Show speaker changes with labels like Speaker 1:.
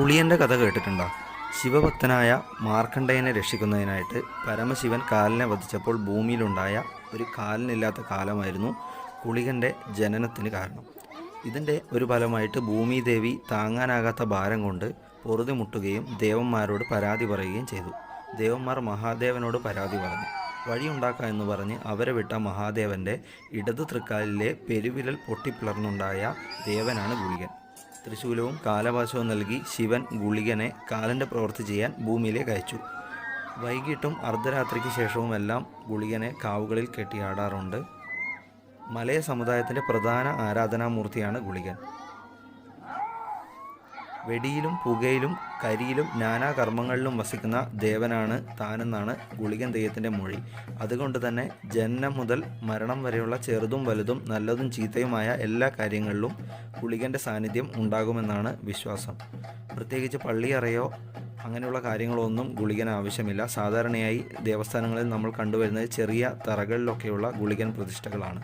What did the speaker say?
Speaker 1: കുളിയൻ്റെ കഥ കേട്ടിട്ടുണ്ടോ? ശിവഭക്തനായ മാർക്കണ്ഡേയനെ രക്ഷിക്കുന്നതിനായിട്ട് പരമശിവൻ കാലിനെ വധിച്ചപ്പോൾ ഭൂമിയിലുണ്ടായ ഒരു കാലിനില്ലാത്ത കാലമായിരുന്നു കുളികൻ്റെ ജനനത്തിന് കാരണം. ഇതിൻ്റെ ഒരു ഫലമായിട്ട് ഭൂമിദേവി താങ്ങാനാകാത്ത ഭാരം കൊണ്ട് പൊറുതിമുട്ടുകയും ദേവന്മാരോട് പരാതി പറയുകയും ചെയ്തു. ദേവന്മാർ മഹാദേവനോട് പരാതി പറഞ്ഞു. വഴിയുണ്ടാക്കുക എന്ന് പറഞ്ഞ് അവരെ വിട്ട മഹാദേവൻ്റെ ഇടത് തൃക്കാലിലെ പെരുവിരൽ പൊട്ടിപ്പിളർന്നുണ്ടായ ദേവനാണ് ഗുളികൻ. ത്രിശൂലവും കാലപാശവും നൽകി ശിവൻ ഗുളികനെ കാലൻ്റെ പ്രവൃത്തി ചെയ്യാൻ ഭൂമിയിലേക്ക് അയച്ചു. വൈകിട്ടും അർദ്ധരാത്രിക്ക് ശേഷവുമെല്ലാം ഗുളികനെ കാവുകളിൽ കെട്ടിയാടാറുണ്ട്. മലയ സമുദായത്തിൻ്റെ പ്രധാന ആരാധനാമൂർത്തിയാണ് ഗുളികൻ. വെടിയിലും പുകയിലും കരിയിലും നാനാകർമ്മങ്ങളിലും വസിക്കുന്ന ദേവനാണ് താനെന്നാണ് ഗുളികൻ തെയ്യത്തിൻ്റെ മൊഴി. അതുകൊണ്ട് തന്നെ ജനനം മുതൽ മരണം വരെയുള്ള ചെറുതും വലുതും നല്ലതും ചീത്തയുമായ എല്ലാ കാര്യങ്ങളിലും ഗുളികൻ്റെ സാന്നിധ്യം ഉണ്ടാകുമെന്നാണ് വിശ്വാസം. പ്രത്യേകിച്ച് പള്ളിയറയോ അങ്ങനെയുള്ള കാര്യങ്ങളൊന്നും ഗുളികൻ ആവശ്യമില്ല. സാധാരണയായി ദേവസ്ഥാനങ്ങളിൽ നമ്മൾ കണ്ടുവരുന്നത് ചെറിയ തറകളിലൊക്കെയുള്ള ഗുളികൻ പ്രതിഷ്ഠകളാണ്.